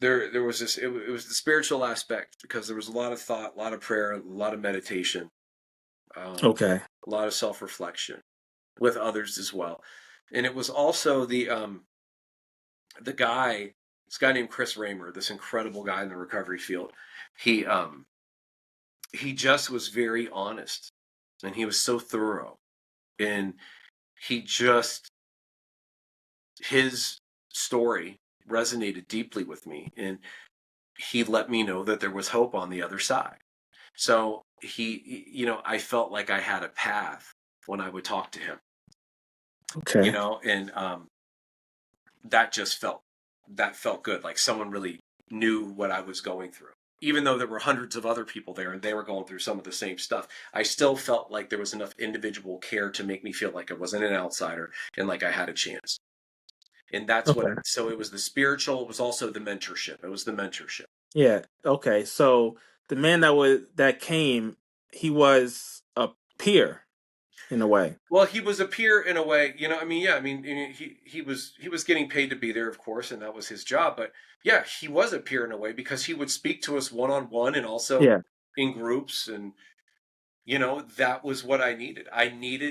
there was it was the spiritual aspect, because there was a lot of thought, a lot of prayer, a lot of meditation, Okay. a lot of self reflection with others as well, and it was also the guy, this guy named Chris Raymer, this incredible guy in the recovery field. He he just was very honest, and he was so thorough, and he just his story resonated deeply with me, and he let me know that there was hope on the other side. So I felt like I had a path when I would talk to him, Okay. and that just felt good. Like someone really knew what I was going through. Even though there were hundreds of other people there and they were going through some of the same stuff, I still felt like there was enough individual care to make me feel like I wasn't an outsider and like I had a chance. And that's Okay. so it was the spiritual, it was also the mentorship. It was the mentorship. Yeah. Okay. So the man that came, he was a peer in a way. Well, he was a peer in a way, I mean, yeah, I mean, he was getting paid to be there, of course, and that was his job. But yeah, he was a peer in a way, because he would speak to us one on one and also Yeah. in groups, and that was what I needed.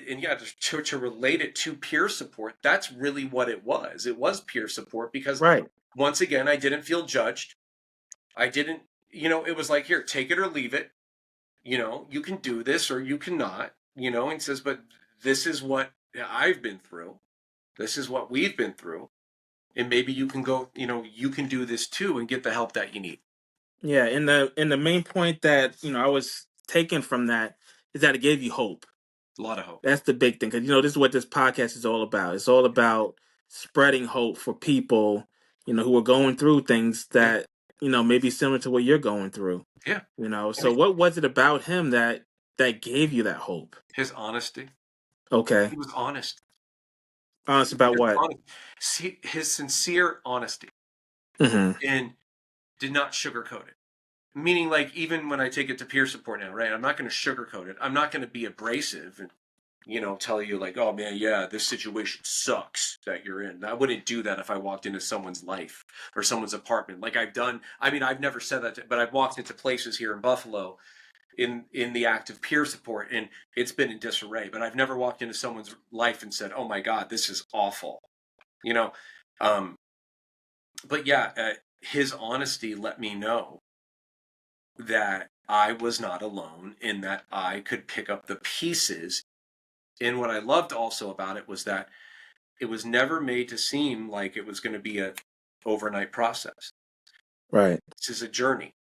And yeah, to relate it to peer support, that's really what it was. It was peer support, because Right. once again, I didn't feel judged. I didn't, it was like, here, take it or leave it. You can do this or you cannot, and says, but this is what I've been through. This is what we've been through. And maybe you can go, you can do this too and get the help that you need. Yeah. And the main point that I was taken from that is that it gave you hope. A lot of hope. That's the big thing, because this is what this podcast is all about. It's all about spreading hope for people, who are going through things Yeah. that may be similar to what you're going through. Yeah. So what was it about him that gave you that hope? His honesty. Okay, He was honest. honest about what? See, his sincere honesty, Hmm. and did not sugarcoat it. Meaning, like, even when I take it to peer support now, right? I'm not going to sugarcoat it. I'm not going to be abrasive and, tell you like, oh man, yeah, this situation sucks that you're in. I wouldn't do that if I walked into someone's life or someone's apartment. Like I've done. I mean, I've never said that, but I've walked into places here in Buffalo in the act of peer support, and it's been in disarray. But I've never walked into someone's life and said, oh my God, this is awful. You know, um, but yeah, his honesty let me know that I was not alone, in that I could pick up the pieces. And what I loved also about it was that it was never made to seem like it was going to be a overnight process. Right, This is a journey.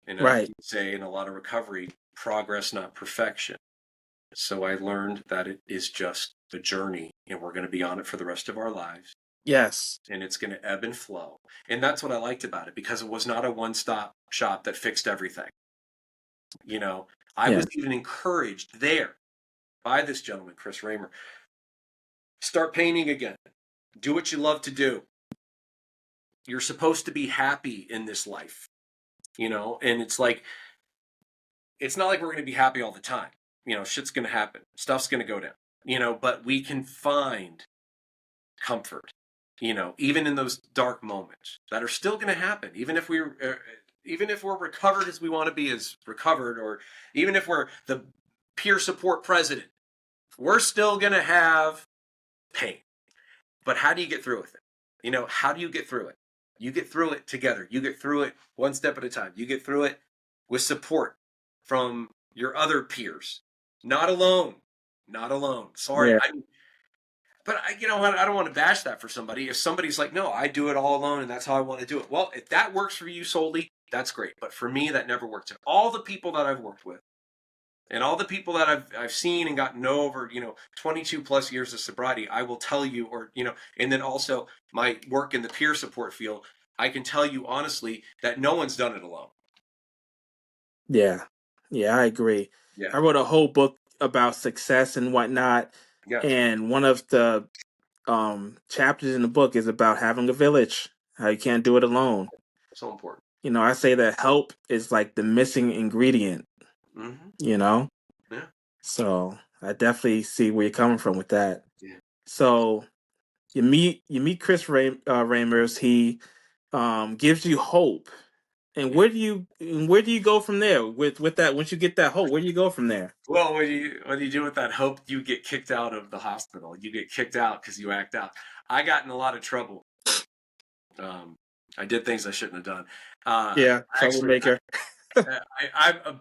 And I right. say in a lot of recovery, progress, not perfection. So I learned that it is just the journey, and we're going to be on it for the rest of our lives. Yes. And it's going to ebb and flow. And that's what I liked about it, because it was not a one-stop shop that fixed everything. I Yeah. was even encouraged there by this gentleman, Chris Raymer. Start painting again. Do what you love to do. You're supposed to be happy in this life, and it's not like we're going to be happy all the time. Shit's going to happen. Stuff's going to go down, but we can find comfort, even in those dark moments that are still going to happen, even if we're recovered as we want to be as recovered, or even if we're the peer support president, we're still going to have pain. But how do you get through with it? How do you get through it? You get through it together. You get through it one step at a time. You get through it with support from your other peers. Not alone. Not alone. Sorry. Yeah. But I don't want to bash that for somebody. If somebody's like, no, I do it all alone and that's how I want to do it. Well, if that works for you solely, that's great. But for me, that never worked. All the people that I've worked with, and all the people that I've seen and gotten to know over 22 plus years of sobriety, I will tell you, and then also my work in the peer support field, I can tell you honestly that no one's done it alone. Yeah. Yeah, I agree. Yeah. I wrote a whole book about success and whatnot. Yeah. And one of the chapters in the book is about having a village, how you can't do it alone. So important. I say that help is like the missing ingredient, Mm-hmm. Yeah. So I definitely see where you're coming from with that. Yeah. So you meet Chris Ramers. He gives you hope. And where do you go from there with that? Once you get that hope, where do you go from there? Well, when you do with that hope, you get kicked out of the hospital. You get kicked out because you act out. I got in a lot of trouble. I did things I shouldn't have done. Yeah, Actually, troublemaker. I'm a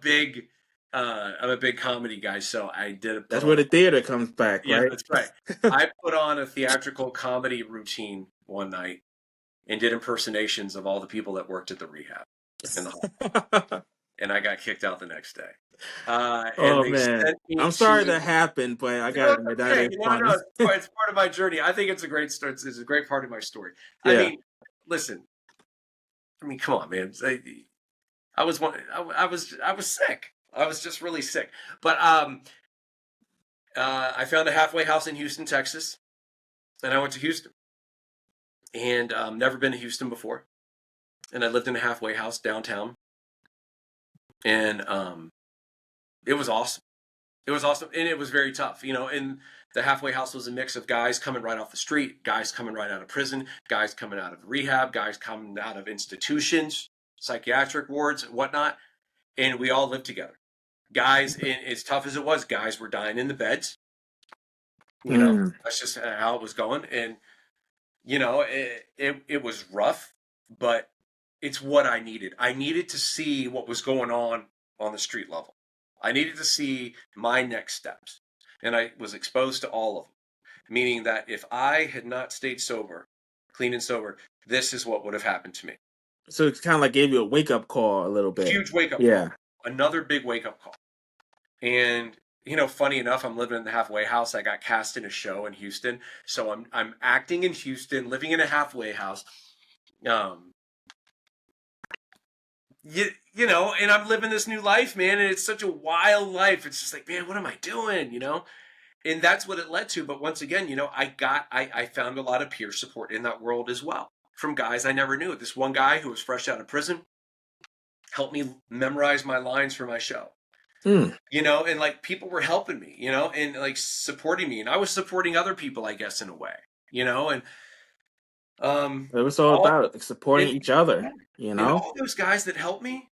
big comedy guy, so I did That's where the theater comes back, Yeah, right? that's right. I put on a theatrical comedy routine one night and did impersonations of all the people that worked at the rehab in the hospital, and I got kicked out the next day. And Oh they man, sent me I'm sorry to. that happened, but I No, gotta it's admit that okay. is No, funny. it's part of my journey. I think it's a great story. It's a great part of my story. I Yeah. mean, listen. I mean, come on, man. I was sick. I was just really sick. But I found a halfway house in Houston, Texas, and I went to Houston. And never been to Houston before. And I lived in a halfway house downtown. And it was awesome. It was awesome. And it was very tough. And the halfway house was a mix of guys coming right off the street, guys coming right out of prison, guys coming out of rehab, guys coming out of institutions, psychiatric wards, and whatnot. And we all lived together. Guys, and as tough as it was, guys were dying in the beds. That's just how it was going. And, it was rough, but it's what I needed. I needed to see what was going on the street level. I needed to see my next steps. And I was exposed to all of them, meaning that if I had not stayed sober, clean and sober, this is what would have happened to me. So it kind of like gave you a wake up call a little bit. Huge wake up call. Another big wake up call. And funny enough, I'm living in the halfway house. I got cast in a show in Houston, so I'm acting in Houston, living in a halfway house. And I'm living this new life, man, and it's such a wild life. It's just like, man, what am I doing? And that's what it led to. But once again, I found a lot of peer support in that world as well, from guys I never knew. This one guy who was fresh out of prison helped me memorize my lines for my show. And like people were helping me, and like supporting me, and I was supporting other people, I guess, in a way, and it was all about supporting each other, And all those guys that helped me,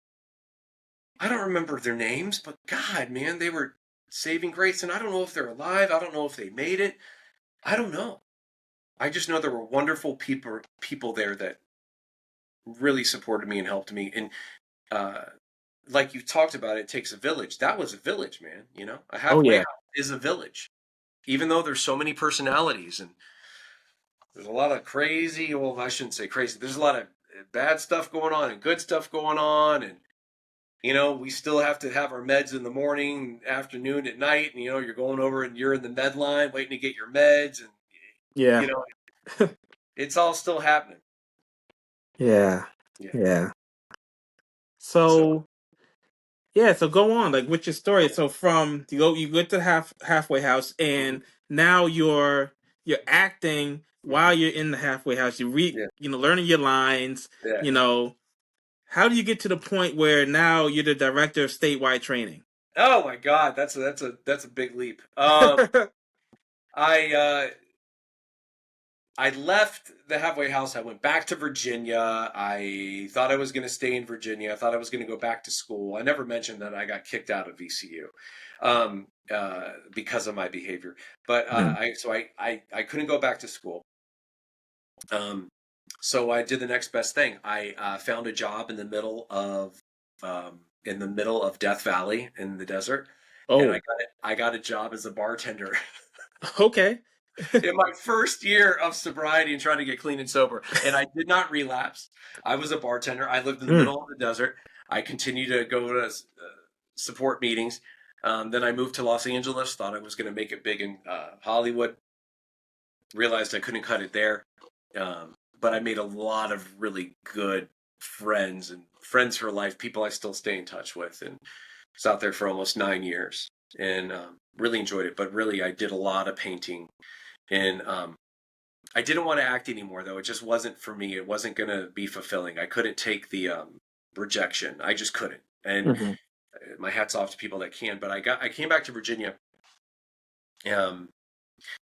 I don't remember their names, but God, man, they were saving grace, and I don't know if they're alive. I don't know if they made it. I don't know. I just know there were wonderful people there that really supported me and helped me, and like you talked about, it takes a village. That was a village, man. A halfway house is a village. Even though there's so many personalities and there's a lot of crazy, well, I shouldn't say crazy. There's a lot of bad stuff going on and good stuff going on. And we still have to have our meds in the morning, afternoon, at night, and you're going over and you're in the med line waiting to get your meds, and you Yeah. know, it's all still happening. Yeah. Yeah. Yeah. So So yeah, so go on, like with your story. So from you go to halfway house, mhm, and now you're acting while mhm, you're in the halfway house. yeah, Learning your lines. yeah. You know, how do you get to the point where now you're the director of statewide training? Oh my God, that's a big leap. I I left the halfway house. I went back to Virginia. I thought I was going to stay in Virginia. I thought I was going to go back to school. I never mentioned that I got kicked out of VCU because of my behavior. But Mm. I couldn't go back to school. Um, so I did the next best thing. I found a job in the middle of Death Valley in the desert, and Oh, I got a job as a bartender. okay. In my first year of sobriety and trying to get clean and sober. And I did not relapse. I was a bartender. I lived in the Mm. middle of the desert. I continued to go to support meetings. Then I moved to Los Angeles, thought I was going to make it big in Hollywood, realized I couldn't cut it there. But I made a lot of really good friends and friends for life, people I still stay in touch with. And was out there for almost 9 years and really enjoyed it. But really, I did a lot of painting and I didn't want to act anymore, though. It just wasn't for me. It wasn't going to be fulfilling. I couldn't take the rejection. I just couldn't. And Hmm. my hat's off to people that can. But I came back to Virginia. Um,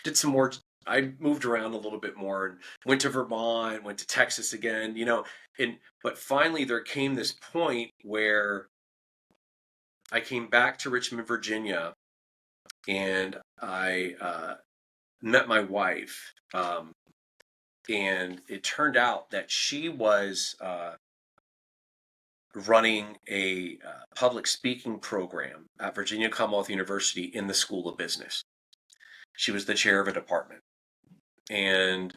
did some more. I moved around a little bit more and went to Vermont, went to Texas again. But finally there came this point where I came back to Richmond, Virginia, and I met my wife. And it turned out that she was running a public speaking program at Virginia Commonwealth University in the School of Business. She was the chair of a department, and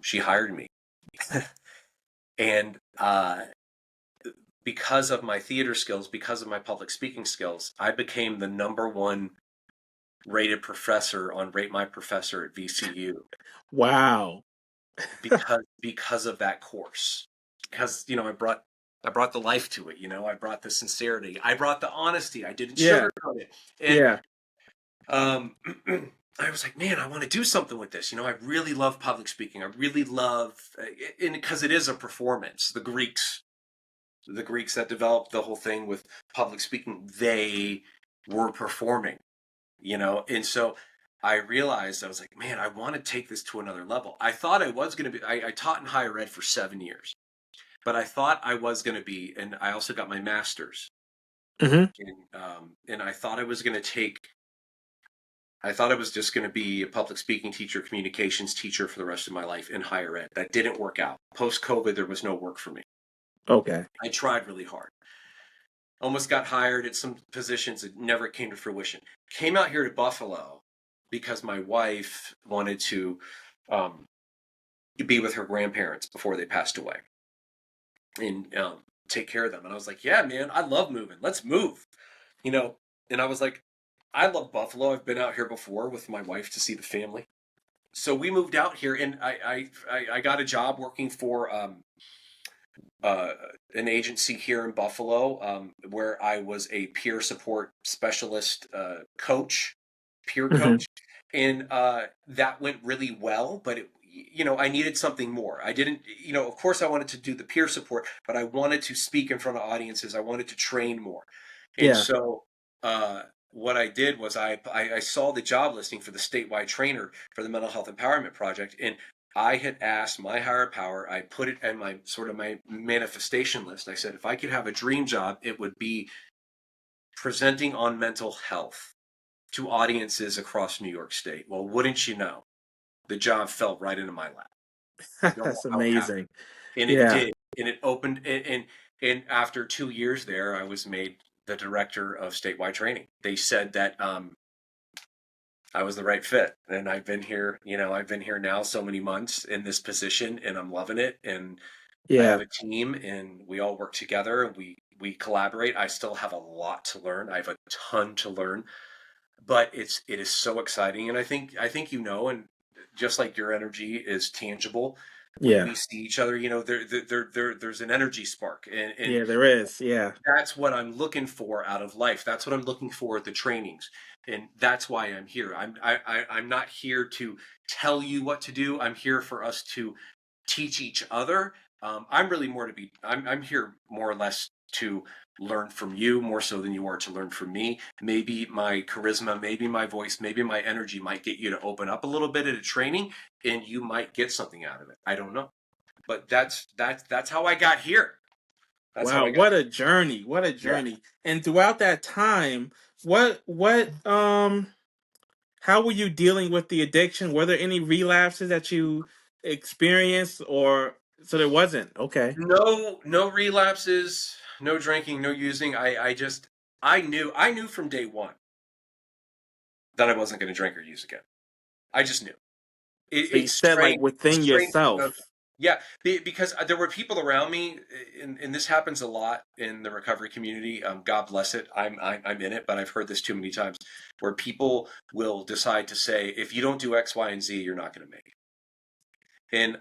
she hired me. And because of my theater skills, because of my public speaking skills, I became the number one rated professor on Rate My Professor at VCU Wow. because of that course. Because I brought the life to it. I brought the sincerity. I brought the honesty. I didn't Yeah. sugarcoat it. And Yeah. um, I was like, man, I want to do something with this. I really love public speaking. I really love, and because it is a performance. The Greeks that developed the whole thing with public speaking, they were performing. And so I realized, I was like, man, I want to take this to another level. I thought I was going to be. I taught in higher ed for 7 years. But I thought I was going to be, and I also got my master's, Hmm. and I thought I was going to take. I thought I was just going to be a public speaking teacher, communications teacher for the rest of my life in higher ed. That didn't work out. Post COVID, there was no work for me. Okay. I tried really hard. Almost got hired at some positions that never came to fruition. Came out here to Buffalo because my wife wanted to be with her grandparents before they passed away. And take care of them. And I was like, yeah, man, I love moving. Let's move. And I was like, I love Buffalo. I've been out here before with my wife to see the family. So we moved out here, and I got a job working for uh, an agency here in Buffalo, where I was a peer support specialist peer Hmm. coach, and that went really well. But I needed something more. I didn't, of course, I wanted to do the peer support, but I wanted to speak in front of audiences. I wanted to train more, and Yeah. so what I did was I saw the job listing for the statewide trainer for the Mental Health Empowerment Project, and I had asked my higher power. I put it in my sort of my manifestation list. I said, if I could have a dream job, it would be presenting on mental health to audiences across New York State. Well, wouldn't you know, the job fell right into my lap. Don't know That's how it happened, amazing. and it Yeah. did, and it opened. And after 2 years there, I was made the director of statewide training. They said that I was the right fit, and I've been here. I've been here now so many months in this position, and I'm loving it. And I Yeah. have a team, and we all work together. And we we collaborate. I still have a lot to learn. I have a ton to learn, but it is so exciting. And I think and just like your energy is tangible when Yeah. we see each other, there's an energy spark, and Yeah, there is. Yeah. that's what I'm looking for out of life. That's what I'm looking for at the trainings, and that's why I'm here. I'm not here to tell you what to do. I'm here for us to teach each other. I'm really more to be. I'm here more or less to learn from you more so than you are to learn from me. Maybe my charisma, maybe my voice, maybe my energy might get you to open up a little bit at a training, and you might get something out of it. I don't know, but that's how I got here. That's how Wow, I got what a here. journey. What a Yeah. journey. And throughout that time, what how were you dealing with the addiction? Were there any relapses that you experienced, or so there wasn't? Okay. No relapses, no drinking, no using. I knew from day one that I wasn't going to drink or use again. I just knew. So you It's said like strange. It's within strange to know that. yourself. Yeah, because there were people around me, and this happens a lot in the recovery community. God bless it. I'm in it, but I've heard this too many times, where people will decide to say, if you don't do X, Y, and Z, you're not going to make it. And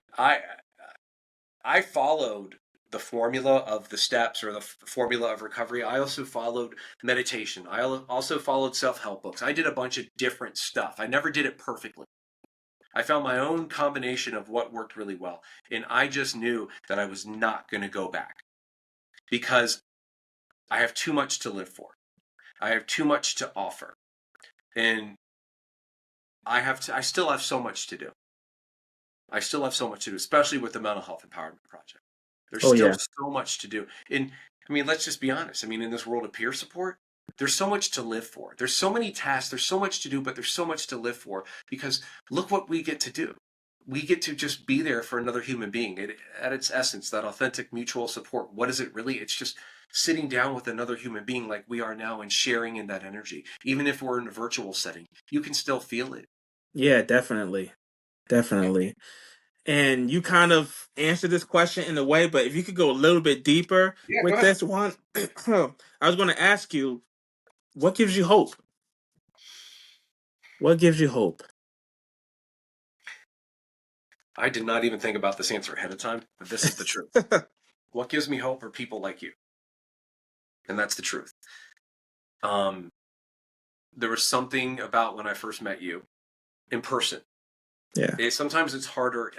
I followed the formula of the steps, or the formula of recovery. I also followed meditation. I also followed self-help books. I did a bunch of different stuff. I never did it perfectly. I found my own combination of what worked really well. And I just knew that I was not going to go back, because I have too much to live for. I have too much to offer. And I still have so much to do. I still have so much to do, especially with the Mental Health Empowerment Project. There's Oh still yeah. so much to do. And I mean, let's just be honest. I mean, in this world of peer support, there's so much to live for. There's so many tasks, there's so much to do, but there's so much to live for, because look what we get to do. We get to just be there for another human being. At its essence, that authentic mutual support, what is it really? It's just sitting down with another human being like we are now and sharing in that energy. Even if we're in a virtual setting, you can still feel it. Yeah, definitely. Yeah, Definitely. And you kind of answered this question in a way, but if you could go a little bit deeper yeah, go with ahead. this one, I was going to ask you, what gives you hope? What gives you hope? I did not even think about this answer ahead of time, but this is the truth. What gives me hope are people like you. And that's the truth. Um, there was something about when I first met you in person. Yeah. Sometimes it's harder.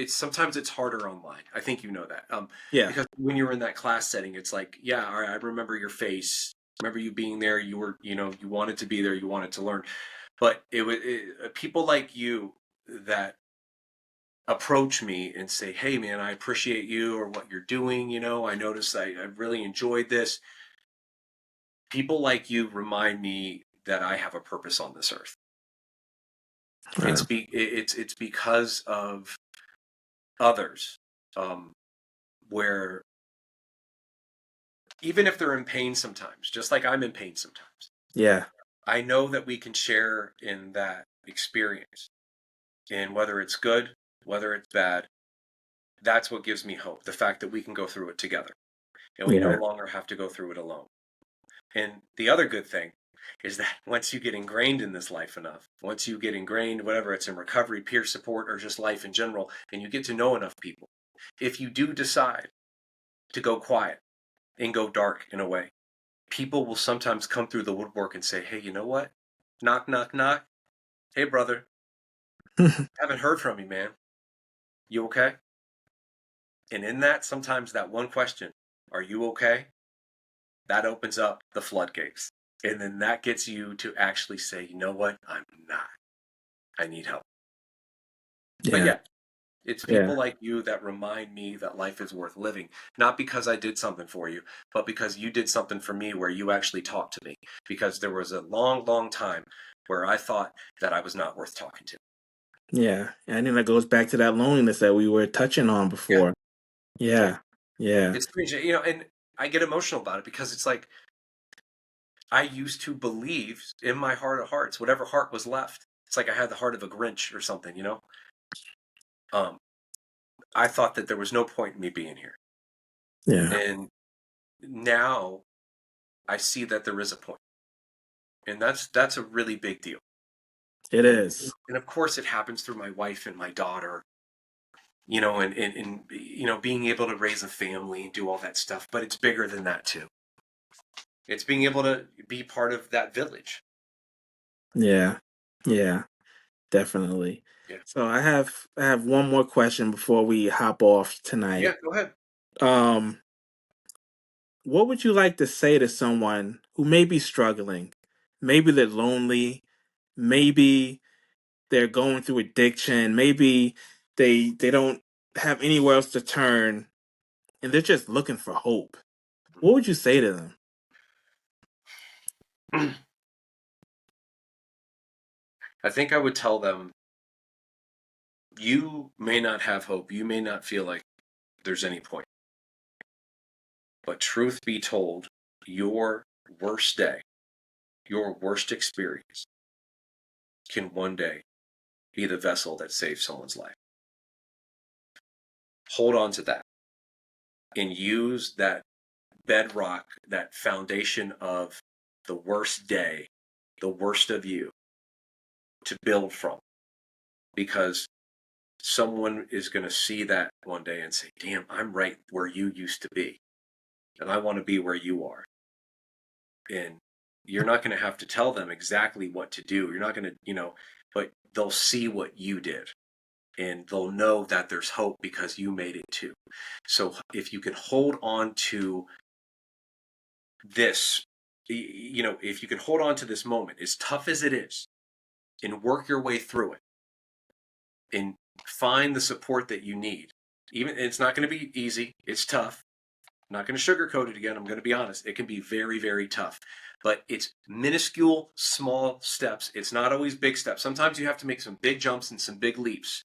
Sometimes it's harder online. I think you know that. Yeah. Because when you're in that class setting, it's like, yeah, all right, I remember your face. Remember you being there. You were, you wanted to be there. You wanted to learn. But people like you that approach me and say, hey, man, I appreciate you or what you're doing. I noticed I really enjoyed this. People like you remind me that I have a purpose on this earth. Right. It's because of others, where even if they're in pain sometimes, just like I'm in pain sometimes, Yeah. I know that we can share in that experience. And whether it's good, whether it's bad, that's what gives me hope. The fact that we can go through it together, and we no Yeah. longer have to go through it alone. And the other good thing is that once you get ingrained in this life enough, once you get ingrained, whatever it's in recovery, peer support, or just life in general, and you get to know enough people, if you do decide to go quiet and go dark in a way, people will sometimes come through the woodwork and say, hey, you know what? Knock, knock, knock. Hey, brother, haven't heard from you, man. You okay? And in that, sometimes that one question, are you okay? That opens up the floodgates. And then that gets you to actually say, you know what? I'm not. I need help. But Yeah. yeah, it's Yeah. people like you that remind me that life is worth living, not because I did something for you, but because you did something for me where you actually talked to me. Because there was a long, long time where I thought that I was not worth talking to. Yeah. And I think that goes back to that loneliness that we were touching on Yeah, before. yeah. Yeah. Yeah. It's strange, and I get emotional about it because it's like I used to believe in my heart of hearts, whatever heart was left. It's like I had the heart of a Grinch or something. Um, I thought that there was no point in me being here. Yeah. And now I see that there is a point. And that's a really big deal. It is. And of course it happens through my wife and my daughter, you know, and you know, being able to raise a family and do all that stuff, but it's bigger than that too. It's being able to be part of that village. Yeah. Yeah. Definitely. Yeah. So I have one more question before we hop off tonight. Yeah, go ahead. What would you like to say to someone who may be struggling? Maybe they're lonely, maybe they're going through addiction, maybe they don't have anywhere else to turn and they're just looking for hope. What would you say to them? I think I would tell them, you may not have hope. You may not feel like there's any point. But truth be told, your worst day, your worst experience can one day be the vessel that saves someone's life. Hold on to that and use that bedrock, that foundation of the worst day, the worst of you, to build from. Because someone is going to see that one day and say, damn, I'm right where you used to be. And I want to be where you are. And you're not going to have to tell them exactly what to do. You're not going to, you know, but they'll see what you did. And they'll know that there's hope because you made it too. So if you can hold on to this, you know, if you can hold on to this moment, as tough as it is, and work your way through it, and find the support that you need. Even it's not going to be easy. It's tough. I'm not going to sugarcoat it again. I'm going to be honest. It can be very, very tough. But it's minuscule, small steps. It's not always big steps. Sometimes you have to make some big jumps and some big leaps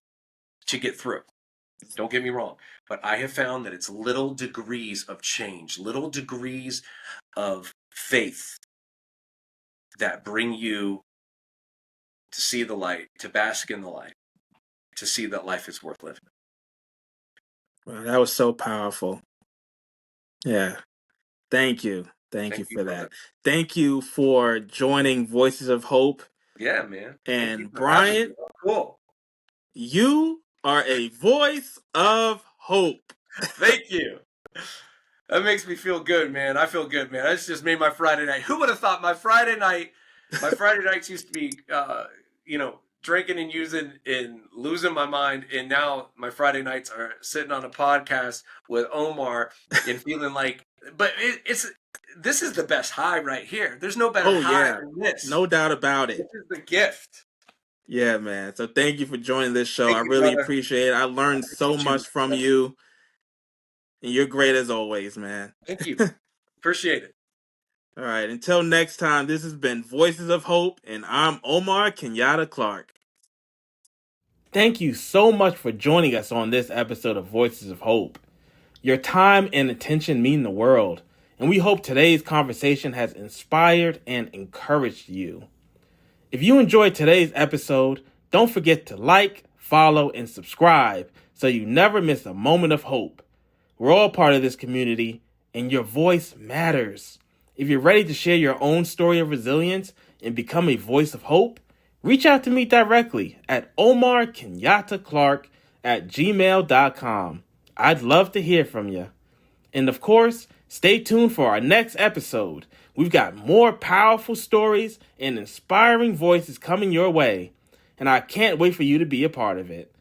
to get through. Don't get me wrong. But I have found that it's little degrees of change, little degrees of faith that bring you to see the light, to bask in the light, to see that life is worth living. Wow, that was so powerful. Yeah. Thank you. Thank you for that. Thank you for joining Voices of Hope. Yeah, man. And Bryant, cool. You are a voice of hope. Thank you. That makes me feel good, man. I feel good, man. That's just made my Friday night. Who would have thought my Friday nights used to be, you know, drinking and using and losing my mind. And now my Friday nights are sitting on a podcast with Omar and feeling like, but this is the best high right here. There's no better high than this. No doubt about it. This is the gift. Yeah, man. So thank you for joining this show. I really appreciate it. I learned so much from you. And you're great as always, man. Thank you. Appreciate it. All right. Until next time, this has been Voices of Hope, and I'm Omar Kenyatta Clark. Thank you so much for joining us on this episode of Voices of Hope. Your time and attention mean the world, and we hope today's conversation has inspired and encouraged you. If you enjoyed today's episode, don't forget to like, follow, and subscribe so you never miss a moment of hope. We're all part of this community, and your voice matters. If you're ready to share your own story of resilience and become a voice of hope, reach out to me directly at omarkenyattaclark@gmail.com. I'd love to hear from you. And of course, stay tuned for our next episode. We've got more powerful stories and inspiring voices coming your way, and I can't wait for you to be a part of it.